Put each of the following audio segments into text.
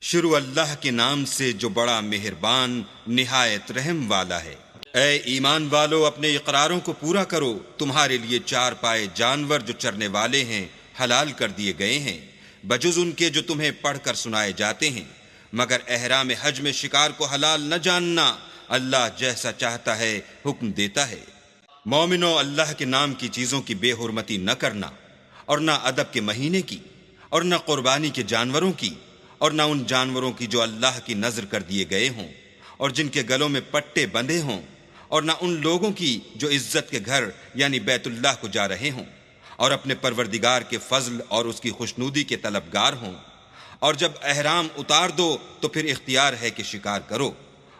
شروع اللہ کے نام سے جو بڑا مہربان نہایت رحم والا ہے۔ اے ایمان والو، اپنے اقراروں کو پورا کرو۔ تمہارے لیے چار پائے جانور جو چرنے والے ہیں حلال کر دیے گئے ہیں، بجز ان کے جو تمہیں پڑھ کر سنائے جاتے ہیں، مگر احرام حج میں شکار کو حلال نہ جاننا، اللہ جیسا چاہتا ہے حکم دیتا ہے۔ مومنو، اللہ کے نام کی چیزوں کی بے حرمتی نہ کرنا، اور نہ ادب کے مہینے کی، اور نہ قربانی کے جانوروں کی، اور نہ ان جانوروں کی جو اللہ کی نذر کر دیے گئے ہوں اور جن کے گلوں میں پٹے بندھے ہوں، اور نہ ان لوگوں کی جو عزت کے گھر یعنی بیت اللہ کو جا رہے ہوں اور اپنے پروردگار کے فضل اور اس کی خوشنودی کے طلبگار ہوں۔ اور جب احرام اتار دو تو پھر اختیار ہے کہ شکار کرو،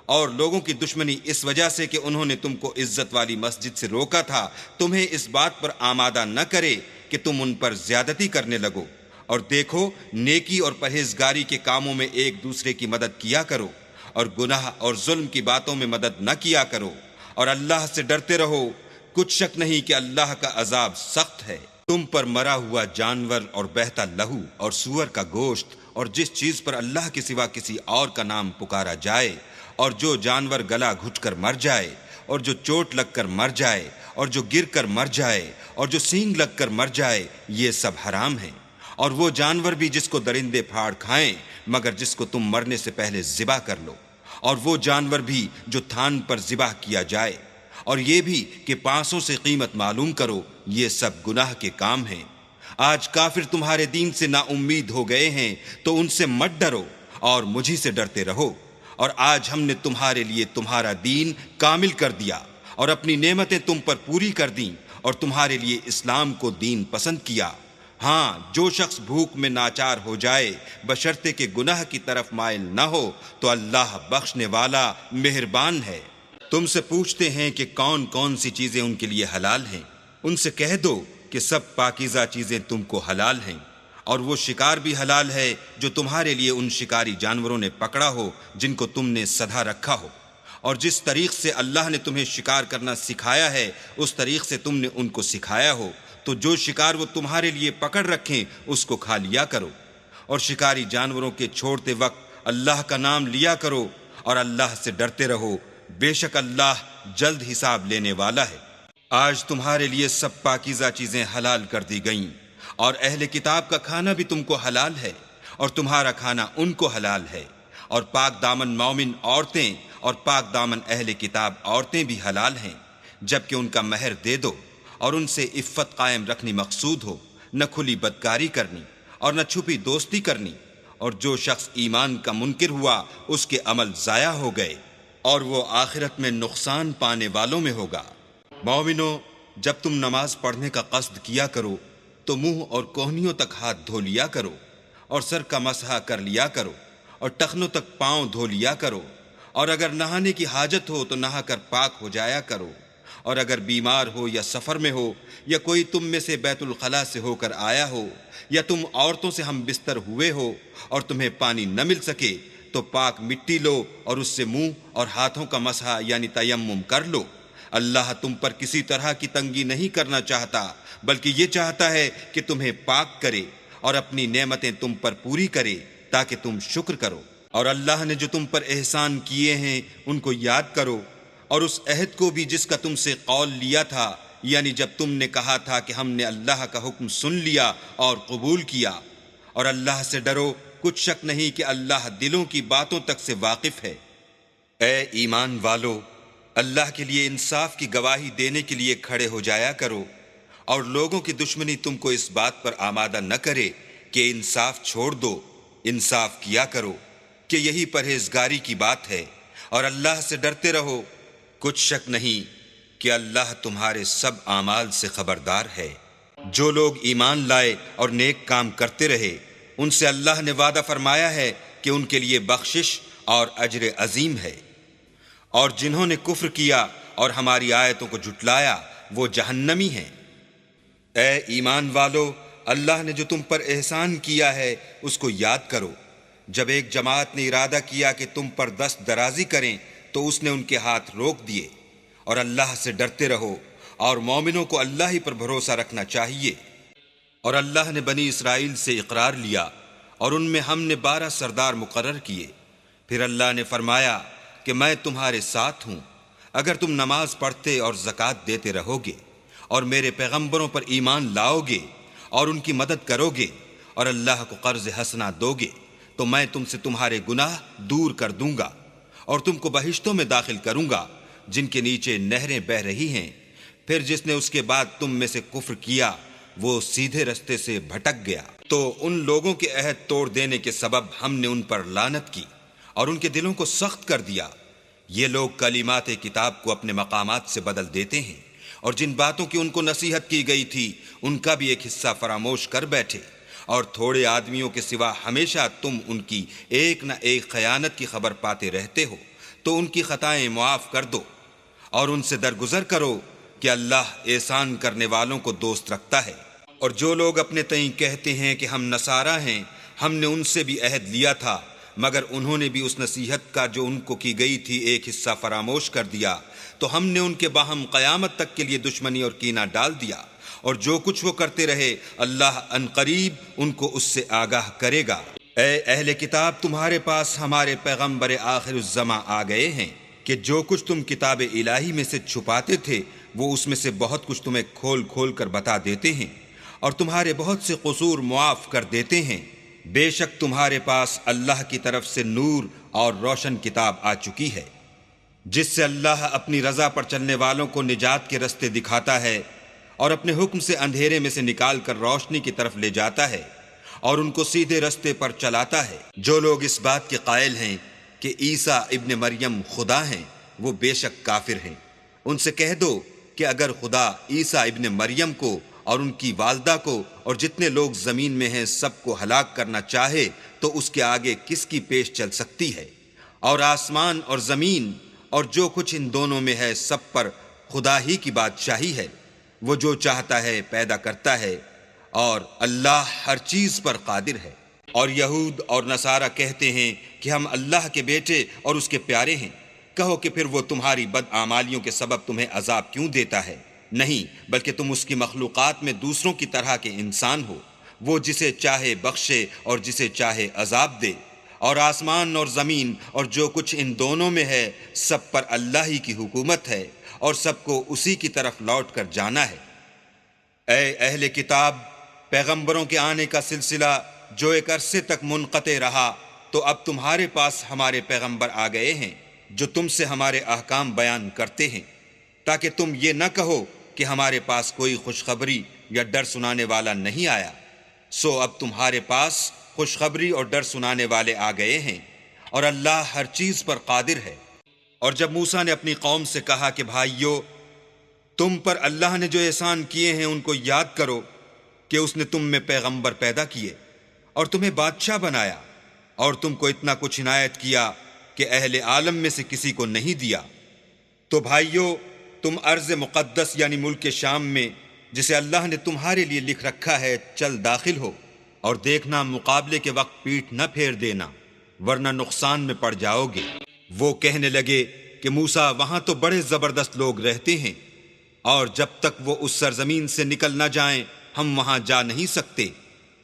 اور لوگوں کی دشمنی اس وجہ سے کہ انہوں نے تم کو عزت والی مسجد سے روکا تھا، تمہیں اس بات پر آمادہ نہ کرے کہ تم ان پر زیادتی کرنے لگو۔ اور دیکھو، نیکی اور پرہیزگاری کے کاموں میں ایک دوسرے کی مدد کیا کرو، اور گناہ اور ظلم کی باتوں میں مدد نہ کیا کرو، اور اللہ سے ڈرتے رہو۔ کچھ شک نہیں کہ اللہ کا عذاب سخت ہے۔ تم پر مرا ہوا جانور اور بہتا لہو اور سور کا گوشت اور جس چیز پر اللہ کے سوا کسی اور کا نام پکارا جائے، اور جو جانور گلا گھٹ کر مر جائے، اور جو چوٹ لگ کر مر جائے، اور جو گر کر مر جائے، اور جو سینگ لگ کر مر جائے، یہ سب حرام ہیں۔ اور وہ جانور بھی جس کو درندے پھاڑ کھائیں مگر جس کو تم مرنے سے پہلے ذبح کر لو، اور وہ جانور بھی جو تھان پر ذبح کیا جائے، اور یہ بھی کہ پانسوں سے قیمت معلوم کرو، یہ سب گناہ کے کام ہیں۔ آج کافر تمہارے دین سے نا امید ہو گئے ہیں تو ان سے مت ڈرو اور مجھی سے ڈرتے رہو۔ اور آج ہم نے تمہارے لیے تمہارا دین کامل کر دیا اور اپنی نعمتیں تم پر پوری کر دیں اور تمہارے لیے اسلام کو دین پسند کیا۔ ہاں، جو شخص بھوک میں ناچار ہو جائے بشرطے کہ گناہ کی طرف مائل نہ ہو تو اللہ بخشنے والا مہربان ہے۔ تم سے پوچھتے ہیں کہ کون کون سی چیزیں ان کے لیے حلال ہیں، ان سے کہہ دو کہ سب پاکیزہ چیزیں تم کو حلال ہیں، اور وہ شکار بھی حلال ہے جو تمہارے لیے ان شکاری جانوروں نے پکڑا ہو جن کو تم نے سدھا رکھا ہو، اور جس طریق سے اللہ نے تمہیں شکار کرنا سکھایا ہے اس طریق سے تم نے ان کو سکھایا ہو، تو جو شکار وہ تمہارے لیے پکڑ رکھیں اس کو کھا لیا کرو، اور شکاری جانوروں کے چھوڑتے وقت اللہ کا نام لیا کرو، اور اللہ سے ڈرتے رہو، بے شک اللہ جلد حساب لینے والا ہے۔ آج تمہارے لیے سب پاکیزہ چیزیں حلال کر دی گئیں، اور اہل کتاب کا کھانا بھی تم کو حلال ہے، اور تمہارا کھانا ان کو حلال ہے، اور پاک دامن مومن عورتیں اور پاک دامن اہل کتاب عورتیں بھی حلال ہیں، جبکہ ان کا مہر دے دو، اور ان سے عفت قائم رکھنی مقصود ہو، نہ کھلی بدکاری کرنی اور نہ چھپی دوستی کرنی۔ اور جو شخص ایمان کا منکر ہوا اس کے عمل ضائع ہو گئے، اور وہ آخرت میں نقصان پانے والوں میں ہوگا۔ مومنو، جب تم نماز پڑھنے کا قصد کیا کرو تو منہ اور کوہنیوں تک ہاتھ دھو لیا کرو، اور سر کا مسح کر لیا کرو، اور ٹخنوں تک پاؤں دھو لیا کرو، اور اگر نہانے کی حاجت ہو تو نہا کر پاک ہو جایا کرو، اور اگر بیمار ہو یا سفر میں ہو یا کوئی تم میں سے بیت الخلاء سے ہو کر آیا ہو یا تم عورتوں سے ہم بستر ہوئے ہو اور تمہیں پانی نہ مل سکے تو پاک مٹی لو اور اس سے منہ اور ہاتھوں کا مسح یعنی تیمم کر لو۔ اللہ تم پر کسی طرح کی تنگی نہیں کرنا چاہتا، بلکہ یہ چاہتا ہے کہ تمہیں پاک کرے اور اپنی نعمتیں تم پر پوری کرے تاکہ تم شکر کرو۔ اور اللہ نے جو تم پر احسان کیے ہیں ان کو یاد کرو، اور اس عہد کو بھی جس کا تم سے قول لیا تھا، یعنی جب تم نے کہا تھا کہ ہم نے اللہ کا حکم سن لیا اور قبول کیا۔ اور اللہ سے ڈرو، کچھ شک نہیں کہ اللہ دلوں کی باتوں تک سے واقف ہے۔ اے ایمان والو، اللہ کے لیے انصاف کی گواہی دینے کے لیے کھڑے ہو جایا کرو، اور لوگوں کی دشمنی تم کو اس بات پر آمادہ نہ کرے کہ انصاف چھوڑ دو، انصاف کیا کرو، کہ یہی پرہیزگاری کی بات ہے، اور اللہ سے ڈرتے رہو۔ کچھ شک نہیں کہ اللہ تمہارے سب اعمال سے خبردار ہے۔ جو لوگ ایمان لائے اور نیک کام کرتے رہے ان سے اللہ نے وعدہ فرمایا ہے کہ ان کے لیے بخشش اور اجر عظیم ہے، اور جنہوں نے کفر کیا اور ہماری آیتوں کو جھٹلایا وہ جہنمی ہیں۔ اے ایمان والو، اللہ نے جو تم پر احسان کیا ہے اس کو یاد کرو۔ جب ایک جماعت نے ارادہ کیا کہ تم پر دست درازی کریں تو اس نے ان کے ہاتھ روک دیے، اور اللہ سے ڈرتے رہو، اور مومنوں کو اللہ ہی پر بھروسہ رکھنا چاہیے۔ اور اللہ نے بنی اسرائیل سے اقرار لیا اور ان میں ہم نے 12 سردار مقرر کیے۔ پھر اللہ نے فرمایا کہ میں تمہارے ساتھ ہوں اگر تم نماز پڑھتے اور زکوٰۃ دیتے رہو گے اور میرے پیغمبروں پر ایمان لاؤ گے اور ان کی مدد کرو گے اور اللہ کو قرض حسنہ دو گے تو میں تم سے تمہارے گناہ دور کر دوں گا اور تم کو بہشتوں میں داخل کروں گا جن کے نیچے نہریں بہہ رہی ہیں۔ پھر جس نے اس کے بعد تم میں سے کفر کیا وہ سیدھے رستے سے بھٹک گیا۔ تو ان لوگوں کے عہد توڑ دینے کے سبب ہم نے ان پر لعنت کی اور ان کے دلوں کو سخت کر دیا۔ یہ لوگ کلمات کتاب کو اپنے مقامات سے بدل دیتے ہیں اور جن باتوں کی ان کو نصیحت کی گئی تھی ان کا بھی ایک حصہ فراموش کر بیٹھے، اور تھوڑے آدمیوں کے سوا ہمیشہ تم ان کی ایک نہ ایک خیانت کی خبر پاتے رہتے ہو، تو ان کی خطائیں معاف کر دو اور ان سے درگزر کرو کہ اللہ احسان کرنے والوں کو دوست رکھتا ہے۔ اور جو لوگ اپنے تئیں کہتے ہیں کہ ہم نصارہ ہیں، ہم نے ان سے بھی عہد لیا تھا، مگر انہوں نے بھی اس نصیحت کا جو ان کو کی گئی تھی ایک حصہ فراموش کر دیا، تو ہم نے ان کے باہم قیامت تک کے لیے دشمنی اور کینہ ڈال دیا، اور جو کچھ وہ کرتے رہے اللہ عنقریب ان کو اس سے آگاہ کرے گا۔ اے اہل کتاب، تمہارے پاس ہمارے پیغمبر آخر الزماں آ گئے ہیں کہ جو کچھ تم کتاب الہی میں سے چھپاتے تھے وہ اس میں سے بہت کچھ تمہیں کھول کھول کر بتا دیتے ہیں اور تمہارے بہت سے قصور معاف کر دیتے ہیں۔ بے شک تمہارے پاس اللہ کی طرف سے نور اور روشن کتاب آ چکی ہے جس سے اللہ اپنی رضا پر چلنے والوں کو نجات کے رستے دکھاتا ہے اور اپنے حکم سے اندھیرے میں سے نکال کر روشنی کی طرف لے جاتا ہے اور ان کو سیدھے رستے پر چلاتا ہے۔ جو لوگ اس بات کے قائل ہیں کہ عیسیٰ ابن مریم خدا ہیں وہ بے شک کافر ہیں۔ ان سے کہہ دو کہ اگر خدا عیسیٰ ابن مریم کو اور ان کی والدہ کو اور جتنے لوگ زمین میں ہیں سب کو ہلاک کرنا چاہے تو اس کے آگے کس کی پیش چل سکتی ہے؟ اور آسمان اور زمین اور جو کچھ ان دونوں میں ہے سب پر خدا ہی کی بادشاہی ہے۔ وہ جو چاہتا ہے پیدا کرتا ہے اور اللہ ہر چیز پر قادر ہے۔ اور یہود اور نصارہ کہتے ہیں کہ ہم اللہ کے بیٹے اور اس کے پیارے ہیں۔ کہو کہ پھر وہ تمہاری بدعمالیوں کے سبب تمہیں عذاب کیوں دیتا ہے؟ نہیں، بلکہ تم اس کی مخلوقات میں دوسروں کی طرح کے انسان ہو۔ وہ جسے چاہے بخشے اور جسے چاہے عذاب دے، اور آسمان اور زمین اور جو کچھ ان دونوں میں ہے سب پر اللہ ہی کی حکومت ہے اور سب کو اسی کی طرف لوٹ کر جانا ہے۔ اے اہل کتاب، پیغمبروں کے آنے کا سلسلہ جو ایک عرصے تک منقطع رہا، تو اب تمہارے پاس ہمارے پیغمبر آ گئے ہیں جو تم سے ہمارے احکام بیان کرتے ہیں، تاکہ تم یہ نہ کہو کہ ہمارے پاس کوئی خوشخبری یا ڈر سنانے والا نہیں آیا۔ سو اب تمہارے پاس خوشخبری اور ڈر سنانے والے آ گئے ہیں، اور اللہ ہر چیز پر قادر ہے۔ اور جب موسیٰ نے اپنی قوم سے کہا کہ بھائیو، تم پر اللہ نے جو احسان کیے ہیں ان کو یاد کرو کہ اس نے تم میں پیغمبر پیدا کیے اور تمہیں بادشاہ بنایا اور تم کو اتنا کچھ عنایت کیا کہ اہل عالم میں سے کسی کو نہیں دیا۔ تو بھائیو، تم ارض مقدس یعنی ملک شام میں جسے اللہ نے تمہارے لیے لکھ رکھا ہے چل داخل ہو، اور دیکھنا مقابلے کے وقت پیٹھ نہ پھیر دینا ورنہ نقصان میں پڑ جاؤ گے۔ وہ کہنے لگے کہ موسیٰ، وہاں تو بڑے زبردست لوگ رہتے ہیں اور جب تک وہ اس سرزمین سے نکل نہ جائیں ہم وہاں جا نہیں سکتے۔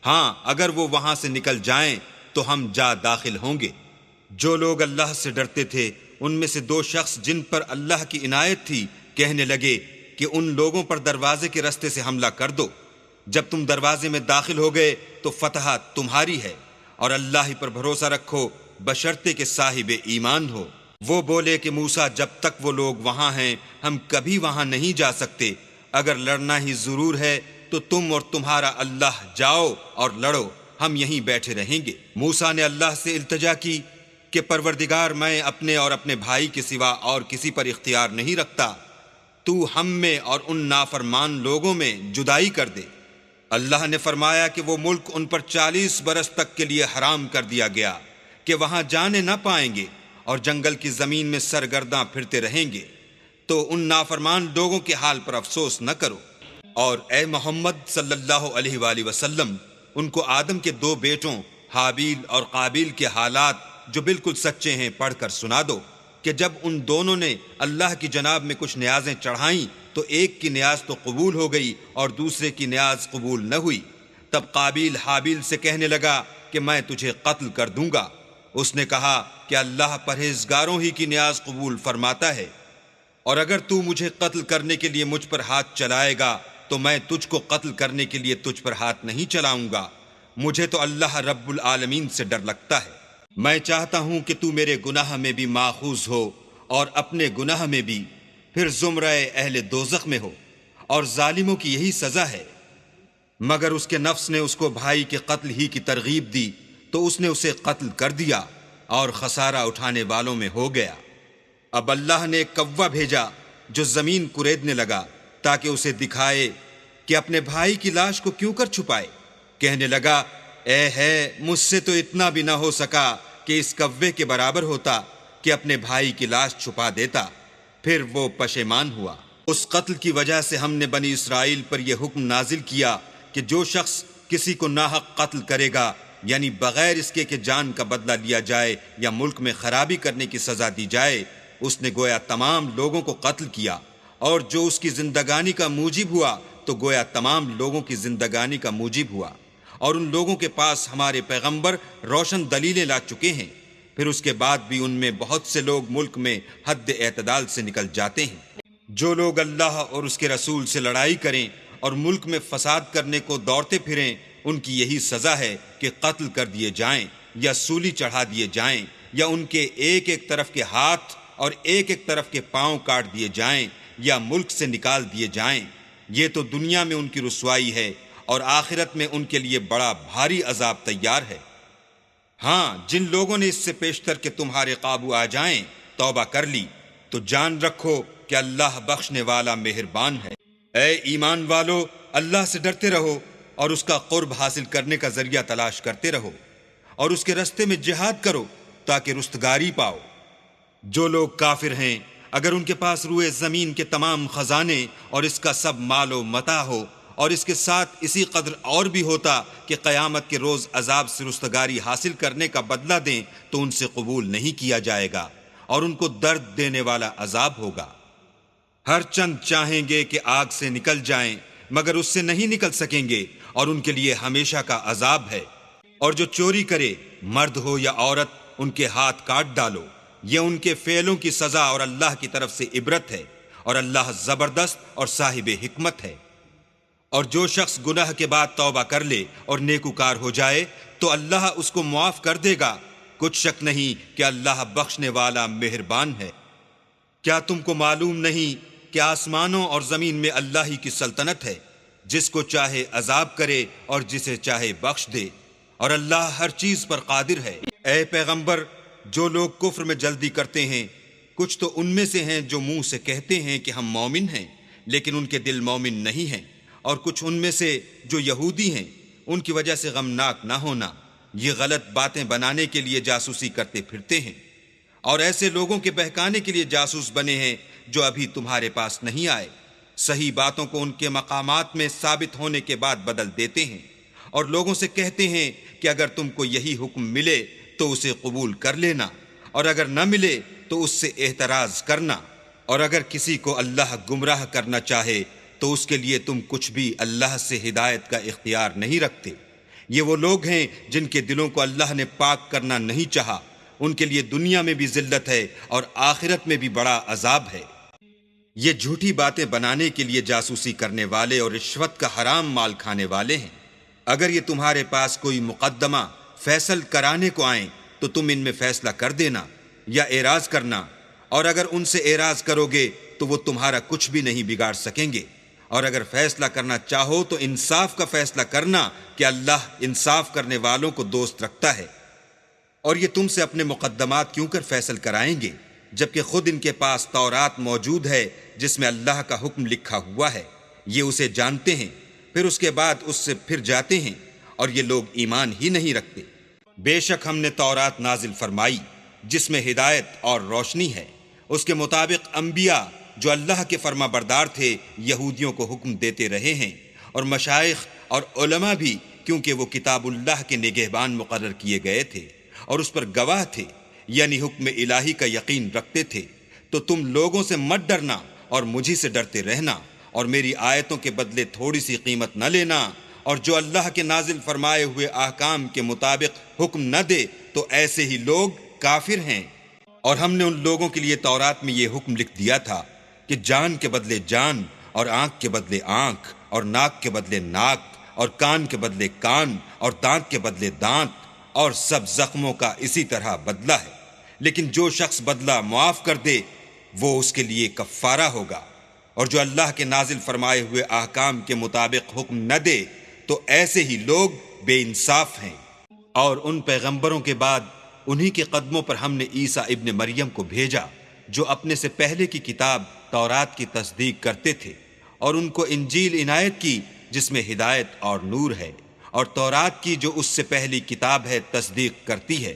ہاں، اگر وہ وہاں سے نکل جائیں تو ہم جا داخل ہوں گے۔ جو لوگ اللہ سے ڈرتے تھے ان میں سے 2 شخص جن پر اللہ کی عنایت تھی کہنے لگے کہ ان لوگوں پر دروازے کے رستے سے حملہ کر دو۔ جب تم دروازے میں داخل ہو گئے تو فتح تمہاری ہے، اور اللہ ہی پر بھروسہ رکھو بشرطے کہ صاحب ایمان ہو۔ وہ بولے کہ موسیٰ، جب تک وہ لوگ وہاں ہیں ہم کبھی وہاں نہیں جا سکتے۔ اگر لڑنا ہی ضرور ہے تو تم اور تمہارا اللہ جاؤ اور لڑو، ہم یہیں بیٹھے رہیں گے۔ موسیٰ نے اللہ سے التجا کی کہ پروردگار، میں اپنے اور اپنے بھائی کے سوا اور کسی پر اختیار نہیں رکھتا، تو ہم میں اور ان نافرمان لوگوں میں جدائی کر دے۔ اللہ نے فرمایا کہ وہ ملک ان پر 40 برس تک کے لیے حرام کر دیا گیا کہ وہاں جانے نہ پائیں گے اور جنگل کی زمین میں سرگرداں پھرتے رہیں گے، تو ان نافرمان لوگوں کے حال پر افسوس نہ کرو۔ اور اے محمد صلی اللہ علیہ وآلہ وسلم، ان کو آدم کے 2 بیٹوں حابیل اور قابیل کے حالات جو بالکل سچے ہیں پڑھ کر سنا دو کہ جب ان دونوں نے اللہ کی جناب میں کچھ نیازیں چڑھائیں تو ایک کی نیاز تو قبول ہو گئی اور دوسرے کی نیاز قبول نہ ہوئی۔ تب قابیل حابیل سے کہنے لگا کہ میں تجھے قتل کر دوں گا۔ اس نے کہا کہ اللہ پرہیزگاروں ہی کی نیاز قبول فرماتا ہے، اور اگر تو مجھے قتل کرنے کے لیے مجھ پر ہاتھ چلائے گا تو میں تجھ کو قتل کرنے کے لیے تجھ پر ہاتھ نہیں چلاؤں گا۔ مجھے تو اللہ رب العالمین سے ڈر لگتا ہے۔ میں چاہتا ہوں کہ تو میرے گناہ میں بھی ماخوذ ہو اور اپنے گناہ میں بھی، پھر زمرہ اہل دوزخ میں ہو، اور ظالموں کی یہی سزا ہے۔ مگر اس کے نفس نے اس کو بھائی کے قتل ہی کی ترغیب دی تو اس نے اسے قتل کر دیا اور خسارہ اٹھانے والوں میں ہو گیا۔ اب اللہ نے ایک کوا بھیجا جو زمین کریدنے لگا تاکہ اسے دکھائے کہ اپنے بھائی کی لاش کو کیوں کر چھپائے۔ کہنے لگا، اے ہے مجھ سے تو اتنا بھی نہ ہو سکا کہ اس کوے کے برابر ہوتا کہ اپنے بھائی کی لاش چھپا دیتا۔ پھر وہ پشیمان ہوا۔ اس قتل کی وجہ سے ہم نے بنی اسرائیل پر یہ حکم نازل کیا کہ جو شخص کسی کو ناحق قتل کرے گا، یعنی بغیر اس کے کہ جان کا بدلہ لیا جائے یا ملک میں خرابی کرنے کی سزا دی جائے، اس نے گویا تمام لوگوں کو قتل کیا، اور جو اس کی زندگانی کا موجب ہوا تو گویا تمام لوگوں کی زندگانی کا موجب ہوا۔ اور ان لوگوں کے پاس ہمارے پیغمبر روشن دلیلیں لا چکے ہیں، پھر اس کے بعد بھی ان میں بہت سے لوگ ملک میں حد اعتدال سے نکل جاتے ہیں۔ جو لوگ اللہ اور اس کے رسول سے لڑائی کریں اور ملک میں فساد کرنے کو دوڑتے پھریں، ان کی یہی سزا ہے کہ قتل کر دیے جائیں یا سولی چڑھا دیے جائیں، یا ان کے ایک ایک طرف کے ہاتھ اور ایک ایک طرف کے پاؤں کاٹ دیے جائیں یا ملک سے نکال دیے جائیں۔ یہ تو دنیا میں ان کی رسوائی ہے، اور آخرت میں ان کے لیے بڑا بھاری عذاب تیار ہے۔ ہاں، جن لوگوں نے اس سے پیشتر کہ تمہارے قابو آ جائیں توبہ کر لی تو جان رکھو کہ اللہ بخشنے والا مہربان ہے۔ اے ایمان والو، اللہ سے ڈرتے رہو اور اس کا قرب حاصل کرنے کا ذریعہ تلاش کرتے رہو، اور اس کے رستے میں جہاد کرو تاکہ رستگاری پاؤ۔ جو لوگ کافر ہیں، اگر ان کے پاس روئے زمین کے تمام خزانے اور اس کا سب مال و متاع ہو، اور اس کے ساتھ اسی قدر اور بھی ہوتا کہ قیامت کے روز عذاب سے رستگاری حاصل کرنے کا بدلہ دیں، تو ان سے قبول نہیں کیا جائے گا، اور ان کو درد دینے والا عذاب ہوگا۔ ہر چند چاہیں گے کہ آگ سے نکل جائیں، مگر اس سے نہیں نکل سکیں گے، اور ان کے لیے ہمیشہ کا عذاب ہے۔ اور جو چوری کرے، مرد ہو یا عورت، ان کے ہاتھ کاٹ ڈالو۔ یہ ان کے فعلوں کی سزا اور اللہ کی طرف سے عبرت ہے، اور اللہ زبردست اور صاحب حکمت ہے۔ اور جو شخص گناہ کے بعد توبہ کر لے اور نیکوکار ہو جائے تو اللہ اس کو معاف کر دے گا۔ کچھ شک نہیں کہ اللہ بخشنے والا مہربان ہے۔ کیا تم کو معلوم نہیں کہ آسمانوں اور زمین میں اللہ ہی کی سلطنت ہے، جس کو چاہے عذاب کرے اور جسے چاہے بخش دے، اور اللہ ہر چیز پر قادر ہے۔ اے پیغمبر، جو لوگ کفر میں جلدی کرتے ہیں، کچھ تو ان میں سے ہیں جو منہ سے کہتے ہیں کہ ہم مومن ہیں، لیکن ان کے دل مومن نہیں ہیں، اور کچھ ان میں سے جو یہودی ہیں، ان کی وجہ سے غمناک نہ ہونا، یہ غلط باتیں بنانے کے لیے جاسوسی کرتے پھرتے ہیں، اور ایسے لوگوں کے بہکانے کے لیے جاسوس بنے ہیں جو ابھی تمہارے پاس نہیں آئے، صحیح باتوں کو ان کے مقامات میں ثابت ہونے کے بعد بدل دیتے ہیں، اور لوگوں سے کہتے ہیں کہ اگر تم کو یہی حکم ملے تو اسے قبول کر لینا، اور اگر نہ ملے تو اس سے احتراز کرنا، اور اگر کسی کو اللہ گمراہ کرنا چاہے تو اس کے لیے تم کچھ بھی اللہ سے ہدایت کا اختیار نہیں رکھتے۔ یہ وہ لوگ ہیں جن کے دلوں کو اللہ نے پاک کرنا نہیں چاہا، ان کے لیے دنیا میں بھی ذلت ہے اور آخرت میں بھی بڑا عذاب ہے۔ یہ جھوٹی باتیں بنانے کے لیے جاسوسی کرنے والے اور رشوت کا حرام مال کھانے والے ہیں۔ اگر یہ تمہارے پاس کوئی مقدمہ فیصل کرانے کو آئیں تو تم ان میں فیصلہ کر دینا یا اعراض کرنا، اور اگر ان سے اعراض کرو گے تو وہ تمہارا کچھ بھی نہیں بگاڑ سکیں گے، اور اگر فیصلہ کرنا چاہو تو انصاف کا فیصلہ کرنا کہ اللہ انصاف کرنے والوں کو دوست رکھتا ہے۔ اور یہ تم سے اپنے مقدمات کیوں کر فیصل کرائیں گے جبکہ خود ان کے پاس تورات موجود ہے جس میں اللہ کا حکم لکھا ہوا ہے، یہ اسے جانتے ہیں، پھر اس کے بعد اس سے پھر جاتے ہیں، اور یہ لوگ ایمان ہی نہیں رکھتے۔ بے شک ہم نے تورات نازل فرمائی جس میں ہدایت اور روشنی ہے، اس کے مطابق انبیاء جو اللہ کے فرما بردار تھے یہودیوں کو حکم دیتے رہے ہیں، اور مشائخ اور علماء بھی، کیونکہ وہ کتاب اللہ کے نگہبان مقرر کیے گئے تھے اور اس پر گواہ تھے، یعنی حکم الہی کا یقین رکھتے تھے۔ تو تم لوگوں سے مت ڈرنا اور مجھی سے ڈرتے رہنا، اور میری آیتوں کے بدلے تھوڑی سی قیمت نہ لینا، اور جو اللہ کے نازل فرمائے ہوئے احکام کے مطابق حکم نہ دے تو ایسے ہی لوگ کافر ہیں۔ اور ہم نے ان لوگوں کے لیے تورات میں یہ حکم لکھ دیا تھا کہ جان کے بدلے جان، اور آنکھ کے بدلے آنکھ، اور ناک کے بدلے ناک، اور کان کے بدلے کان، اور دانت کے بدلے دانت، اور سب زخموں کا اسی طرح بدلہ ہے۔ لیکن جو شخص بدلہ معاف کر دے وہ اس کے لیے کفارہ ہوگا، اور جو اللہ کے نازل فرمائے ہوئے احکام کے مطابق حکم نہ دے تو ایسے ہی لوگ بے انصاف ہیں۔ اور ان پیغمبروں کے بعد انہی کے قدموں پر ہم نے عیسیٰ ابن مریم کو بھیجا جو اپنے سے پہلے کی کتاب تورات کی تصدیق کرتے تھے، اور ان کو انجیل عنایت کی جس میں ہدایت اور نور ہے، اور تورات کی جو اس سے پہلی کتاب ہے تصدیق کرتی ہے،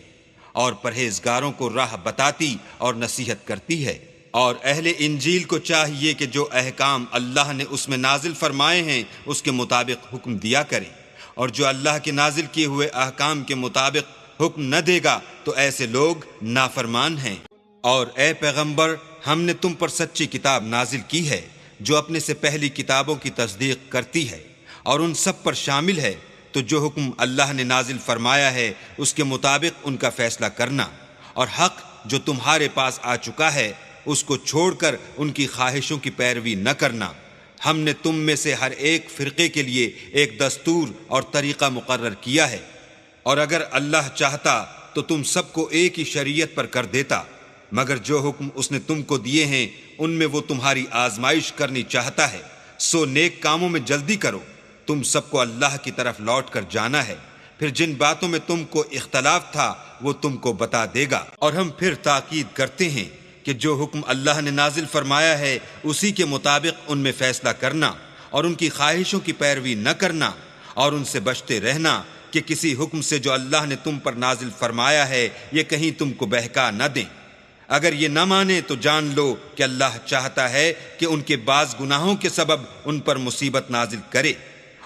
اور پرہیزگاروں کو راہ بتاتی اور نصیحت کرتی ہے۔ اور اہل انجیل کو چاہیے کہ جو احکام اللہ نے اس میں نازل فرمائے ہیں اس کے مطابق حکم دیا کریں، اور جو اللہ کے نازل کیے ہوئے احکام کے مطابق حکم نہ دے گا تو ایسے لوگ نافرمان ہیں۔ اور اے پیغمبر، ہم نے تم پر سچی کتاب نازل کی ہے جو اپنے سے پہلی کتابوں کی تصدیق کرتی ہے اور ان سب پر شامل ہے، تو جو حکم اللہ نے نازل فرمایا ہے اس کے مطابق ان کا فیصلہ کرنا، اور حق جو تمہارے پاس آ چکا ہے اس کو چھوڑ کر ان کی خواہشوں کی پیروی نہ کرنا۔ ہم نے تم میں سے ہر ایک فرقے کے لیے ایک دستور اور طریقہ مقرر کیا ہے، اور اگر اللہ چاہتا تو تم سب کو ایک ہی شریعت پر کر دیتا، مگر جو حکم اس نے تم کو دیے ہیں ان میں وہ تمہاری آزمائش کرنی چاہتا ہے، سو نیک کاموں میں جلدی کرو۔ تم سب کو اللہ کی طرف لوٹ کر جانا ہے، پھر جن باتوں میں تم کو اختلاف تھا وہ تم کو بتا دے گا۔ اور ہم پھر تاکید کرتے ہیں کہ جو حکم اللہ نے نازل فرمایا ہے اسی کے مطابق ان میں فیصلہ کرنا، اور ان کی خواہشوں کی پیروی نہ کرنا، اور ان سے بچتے رہنا کہ کسی حکم سے جو اللہ نے تم پر نازل فرمایا ہے یہ کہیں تم کو بہکا نہ دیں۔ اگر یہ نہ مانے تو جان لو کہ اللہ چاہتا ہے کہ ان کے بعض گناہوں کے سبب ان پر مصیبت نازل کرے،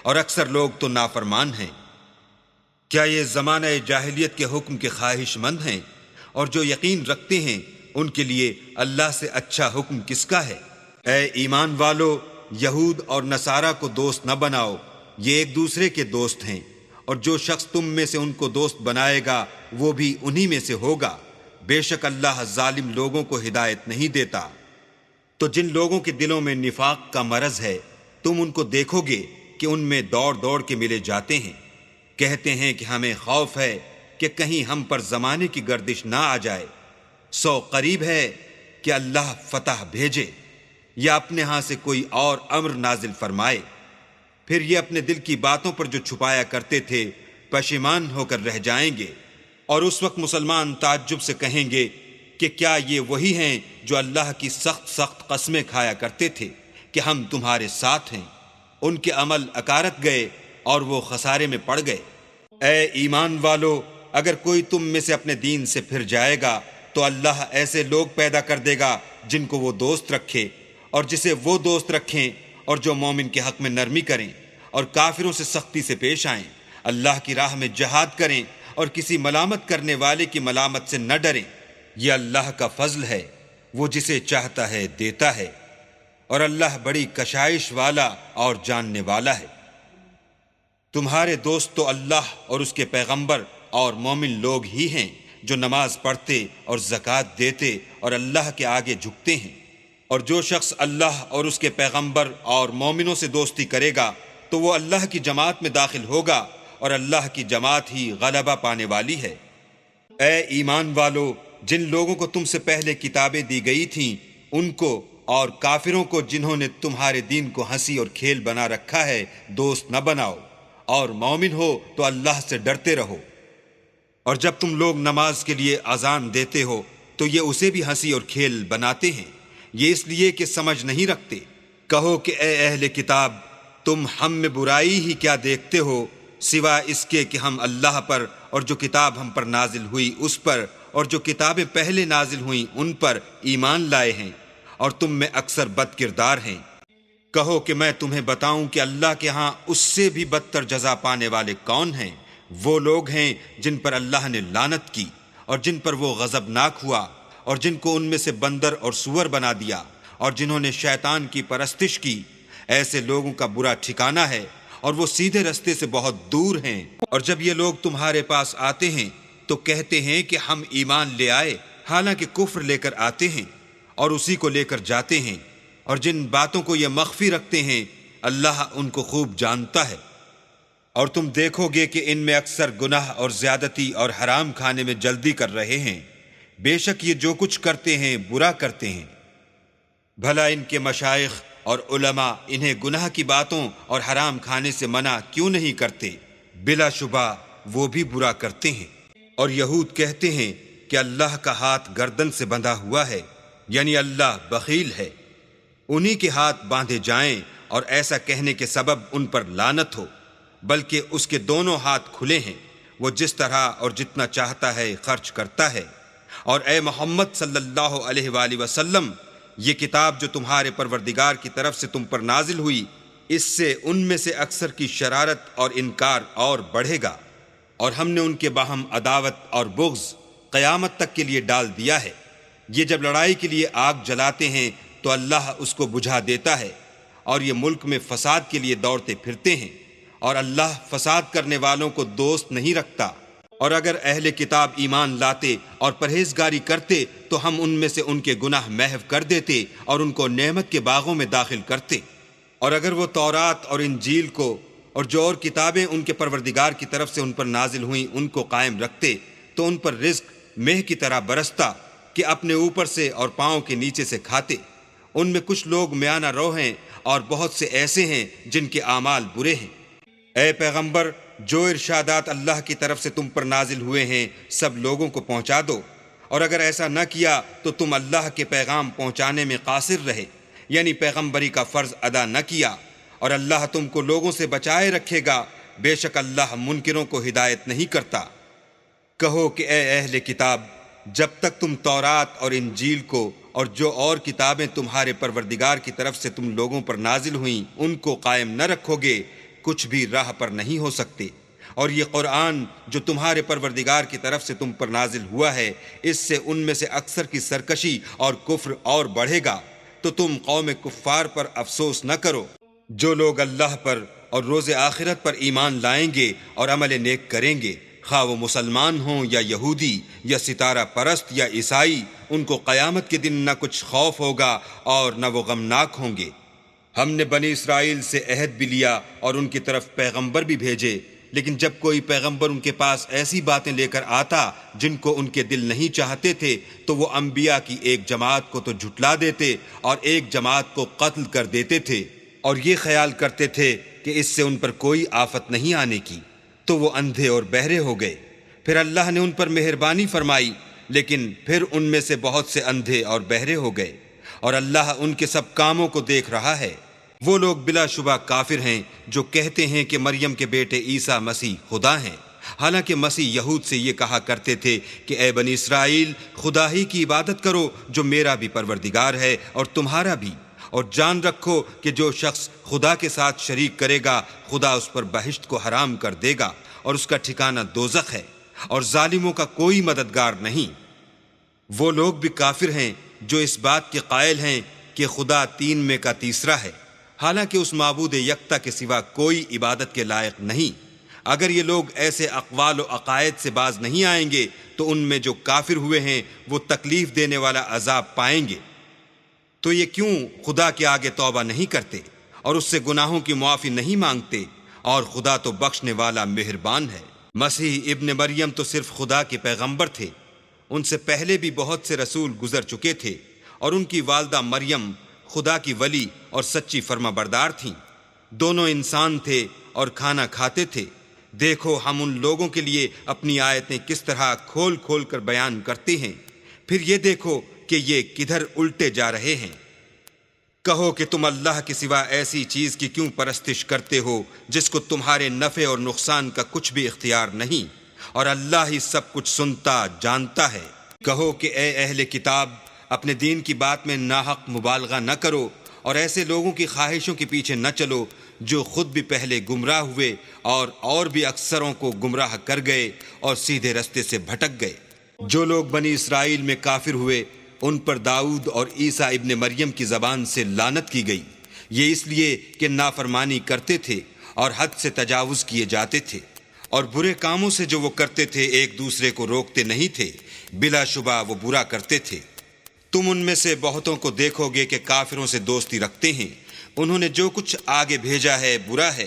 اور اکثر لوگ تو نافرمان ہیں۔ کیا یہ زمانہ جاہلیت کے حکم کے خواہش مند ہیں؟ اور جو یقین رکھتے ہیں ان کے لیے اللہ سے اچھا حکم کس کا ہے؟ اے ایمان والو، یہود اور نصارہ کو دوست نہ بناؤ، یہ ایک دوسرے کے دوست ہیں، اور جو شخص تم میں سے ان کو دوست بنائے گا وہ بھی انہی میں سے ہوگا۔ بے شک اللہ ظالم لوگوں کو ہدایت نہیں دیتا۔ تو جن لوگوں کے دلوں میں نفاق کا مرض ہے تم ان کو دیکھو گے کہ ان میں دوڑ دوڑ کے ملے جاتے ہیں، کہتے ہیں کہ ہمیں خوف ہے کہ کہیں ہم پر زمانے کی گردش نہ آ جائے، سو قریب ہے کہ اللہ فتح بھیجے یا اپنے ہاں سے کوئی اور امر نازل فرمائے، پھر یہ اپنے دل کی باتوں پر جو چھپایا کرتے تھے پشیمان ہو کر رہ جائیں گے۔ اور اس وقت مسلمان تعجب سے کہیں گے کہ کیا یہ وہی ہیں جو اللہ کی سخت سخت قسمیں کھایا کرتے تھے کہ ہم تمہارے ساتھ ہیں؟ ان کے عمل اکارت گئے اور وہ خسارے میں پڑ گئے۔ اے ایمان والو، اگر کوئی تم میں سے اپنے دین سے پھر جائے گا تو اللہ ایسے لوگ پیدا کر دے گا جن کو وہ دوست رکھے اور جسے وہ دوست رکھیں، اور جو مومن کے حق میں نرمی کریں اور کافروں سے سختی سے پیش آئیں، اللہ کی راہ میں جہاد کریں اور کسی ملامت کرنے والے کی ملامت سے نہ ڈریں۔ یہ اللہ کا فضل ہے، وہ جسے چاہتا ہے دیتا ہے، اور اللہ بڑی کشائش والا اور جاننے والا ہے۔ تمہارے دوست تو اللہ اور اس کے پیغمبر اور مومن لوگ ہی ہیں جو نماز پڑھتے اور زکوٰۃ دیتے اور اللہ کے آگے جھکتے ہیں۔ اور جو شخص اللہ اور اس کے پیغمبر اور مومنوں سے دوستی کرے گا تو وہ اللہ کی جماعت میں داخل ہوگا، اور اللہ کی جماعت ہی غلبہ پانے والی ہے۔ اے ایمان والو، جن لوگوں کو تم سے پہلے کتابیں دی گئی تھیں ان کو اور کافروں کو جنہوں نے تمہارے دین کو ہنسی اور کھیل بنا رکھا ہے دوست نہ بناؤ، اور مومن ہو تو اللہ سے ڈرتے رہو۔ اور جب تم لوگ نماز کے لیے اذان دیتے ہو تو یہ اسے بھی ہنسی اور کھیل بناتے ہیں، یہ اس لیے کہ سمجھ نہیں رکھتے۔ کہو کہ اے اہل کتاب، تم ہم میں برائی ہی کیا دیکھتے ہو سوائے اس کے کہ ہم اللہ پر اور جو کتاب ہم پر نازل ہوئی اس پر اور جو کتابیں پہلے نازل ہوئیں ان پر ایمان لائے ہیں، اور تم میں اکثر بد کردار ہیں۔ کہو کہ میں تمہیں بتاؤں کہ اللہ کے ہاں اس سے بھی بدتر جزا پانے والے کون ہیں؟ وہ لوگ ہیں جن پر اللہ نے لعنت کی اور جن پر وہ غضبناک ہوا، اور جن کو ان میں سے بندر اور سور بنا دیا، اور جنہوں نے شیطان کی پرستش کی۔ ایسے لوگوں کا برا ٹھکانہ ہے، اور وہ سیدھے رستے سے بہت دور ہیں۔ اور جب یہ لوگ تمہارے پاس آتے ہیں تو کہتے ہیں کہ ہم ایمان لے آئے، حالانکہ کفر لے کر آتے ہیں اور اسی کو لے کر جاتے ہیں، اور جن باتوں کو یہ مخفی رکھتے ہیں اللہ ان کو خوب جانتا ہے۔ اور تم دیکھو گے کہ ان میں اکثر گناہ اور زیادتی اور حرام کھانے میں جلدی کر رہے ہیں، بے شک یہ جو کچھ کرتے ہیں برا کرتے ہیں۔ بھلا ان کے مشائخ اور علماء انہیں گناہ کی باتوں اور حرام کھانے سے منع کیوں نہیں کرتے؟ بلا شبہ وہ بھی برا کرتے ہیں۔ اور یہود کہتے ہیں کہ اللہ کا ہاتھ گردن سے بندھا ہوا ہے، یعنی اللہ بخیل ہے، انہی کے ہاتھ باندھے جائیں، اور ایسا کہنے کے سبب ان پر لعنت ہو، بلکہ اس کے دونوں ہاتھ کھلے ہیں، وہ جس طرح اور جتنا چاہتا ہے خرچ کرتا ہے۔ اور اے محمد صلی اللہ علیہ وآلہ وسلم، یہ کتاب جو تمہارے پروردگار کی طرف سے تم پر نازل ہوئی، اس سے ان میں سے اکثر کی شرارت اور انکار اور بڑھے گا، اور ہم نے ان کے باہم عداوت اور بغض قیامت تک کے لیے ڈال دیا ہے۔ یہ جب لڑائی کے لیے آگ جلاتے ہیں تو اللہ اس کو بجھا دیتا ہے، اور یہ ملک میں فساد کے لیے دوڑتے پھرتے ہیں، اور اللہ فساد کرنے والوں کو دوست نہیں رکھتا۔ اور اگر اہل کتاب ایمان لاتے اور پرہیزگاری کرتے تو ہم ان میں سے ان کے گناہ محو کر دیتے اور ان کو نعمت کے باغوں میں داخل کرتے۔ اور اگر وہ تورات اور انجیل کو اور جو اور کتابیں ان کے پروردگار کی طرف سے ان پر نازل ہوئیں ان کو قائم رکھتے تو ان پر رزق مہ کی طرح برستا کہ اپنے اوپر سے اور پاؤں کے نیچے سے کھاتے۔ ان میں کچھ لوگ میانہ رو ہیں اور بہت سے ایسے ہیں جن کے اعمال برے ہیں۔ اے پیغمبر، جو ارشادات اللہ کی طرف سے تم پر نازل ہوئے ہیں سب لوگوں کو پہنچا دو، اور اگر ایسا نہ کیا تو تم اللہ کے پیغام پہنچانے میں قاصر رہے، یعنی پیغمبری کا فرض ادا نہ کیا، اور اللہ تم کو لوگوں سے بچائے رکھے گا، بے شک اللہ منکروں کو ہدایت نہیں کرتا۔ کہو کہ اے اہل کتاب، جب تک تم تورات اور انجیل کو اور جو اور کتابیں تمہارے پروردگار کی طرف سے تم لوگوں پر نازل ہوئیں ان کو قائم نہ رکھو گے، کچھ بھی راہ پر نہیں ہو سکتے۔ اور یہ قرآن جو تمہارے پروردگار کی طرف سے تم پر نازل ہوا ہے، اس سے ان میں سے اکثر کی سرکشی اور کفر اور بڑھے گا، تو تم قوم کفار پر افسوس نہ کرو۔ جو لوگ اللہ پر اور روز آخرت پر ایمان لائیں گے اور عمل نیک کریں گے، خواہ وہ مسلمان ہوں یا یہودی یا ستارہ پرست یا عیسائی، ان کو قیامت کے دن نہ کچھ خوف ہوگا اور نہ وہ غمناک ہوں گے۔ ہم نے بنی اسرائیل سے عہد بھی لیا اور ان کی طرف پیغمبر بھی بھیجے، لیکن جب کوئی پیغمبر ان کے پاس ایسی باتیں لے کر آتا جن کو ان کے دل نہیں چاہتے تھے تو وہ انبیاء کی ایک جماعت کو تو جھٹلا دیتے اور ایک جماعت کو قتل کر دیتے تھے، اور یہ خیال کرتے تھے کہ اس سے ان پر کوئی آفت نہیں آنے کی، تو وہ اندھے اور بہرے ہو گئے۔ پھر اللہ نے ان پر مہربانی فرمائی، لیکن پھر ان میں سے بہت سے اندھے اور بہرے ہو گئے، اور اللہ ان کے سب کاموں کو دیکھ رہا ہے۔ وہ لوگ بلا شبہ کافر ہیں جو کہتے ہیں کہ مریم کے بیٹے عیسیٰ مسیح خدا ہیں، حالانکہ مسیح یہود سے یہ کہا کرتے تھے کہ اے بنی اسرائیل، خدا ہی کی عبادت کرو جو میرا بھی پروردگار ہے اور تمہارا بھی، اور جان رکھو کہ جو شخص خدا کے ساتھ شریک کرے گا خدا اس پر بہشت کو حرام کر دے گا اور اس کا ٹھکانہ دوزخ ہے، اور ظالموں کا کوئی مددگار نہیں۔ وہ لوگ بھی کافر ہیں جو اس بات کے قائل ہیں کہ خدا تین میں کا تیسرا ہے، حالانکہ اس معبود یکتا کے سوا کوئی عبادت کے لائق نہیں۔ اگر یہ لوگ ایسے اقوال و عقائد سے باز نہیں آئیں گے تو ان میں جو کافر ہوئے ہیں وہ تکلیف دینے والا عذاب پائیں گے۔ تو یہ کیوں خدا کے آگے توبہ نہیں کرتے اور اس سے گناہوں کی معافی نہیں مانگتے؟ اور خدا تو بخشنے والا مہربان ہے۔ مسیح ابن مریم تو صرف خدا کے پیغمبر تھے، ان سے پہلے بھی بہت سے رسول گزر چکے تھے، اور ان کی والدہ مریم خدا کی ولی اور سچی فرما بردار تھیں۔ دونوں انسان تھے اور کھانا کھاتے تھے۔ دیکھو ہم ان لوگوں کے لیے اپنی آیتیں کس طرح کھول کھول کر بیان کرتے ہیں، پھر یہ دیکھو کہ یہ کدھر الٹے جا رہے ہیں۔ کہو کہ تم اللہ کے سوا ایسی چیز کی کیوں پرستش کرتے ہو جس کو تمہارے نفع اور نقصان کا کچھ بھی اختیار نہیں، اور اللہ ہی سب کچھ سنتا جانتا ہے۔ کہو کہ اے اہل کتاب، اپنے دین کی بات میں ناحق مبالغہ نہ کرو اور ایسے لوگوں کی خواہشوں کے پیچھے نہ چلو جو خود بھی پہلے گمراہ ہوئے اور بھی اکثروں کو گمراہ کر گئے اور سیدھے رستے سے بھٹک گئے۔ جو لوگ بنی اسرائیل میں کافر ہوئے ان پر داؤد اور عیسیٰ ابن مریم کی زبان سے لعنت کی گئی، یہ اس لیے کہ نافرمانی کرتے تھے اور حد سے تجاوز کیے جاتے تھے، اور برے کاموں سے جو وہ کرتے تھے ایک دوسرے کو روکتے نہیں تھے، بلا شبہ وہ برا کرتے تھے۔ تم ان میں سے بہتوں کو دیکھو گے کہ کافروں سے دوستی رکھتے ہیں، انہوں نے جو کچھ آگے بھیجا ہے برا ہے،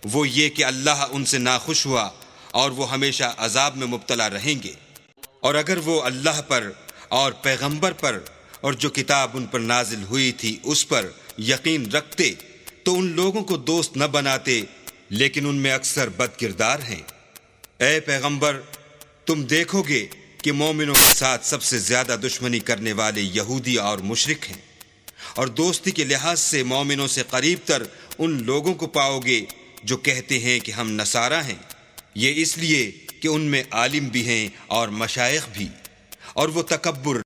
وہ یہ کہ اللہ ان سے ناخوش ہوا اور وہ ہمیشہ عذاب میں مبتلا رہیں گے۔ اور اگر وہ اللہ پر اور پیغمبر پر اور جو کتاب ان پر نازل ہوئی تھی اس پر یقین رکھتے تو ان لوگوں کو دوست نہ بناتے، لیکن ان میں اکثر بد کردار ہیں۔ اے پیغمبر، تم دیکھو گے کہ مومنوں کے ساتھ سب سے زیادہ دشمنی کرنے والے یہودی اور مشرک ہیں، اور دوستی کے لحاظ سے مومنوں سے قریب تر ان لوگوں کو پاؤ گے جو کہتے ہیں کہ ہم نصارہ ہیں، یہ اس لیے کہ ان میں عالم بھی ہیں اور مشائخ بھی، اور وہ تکبر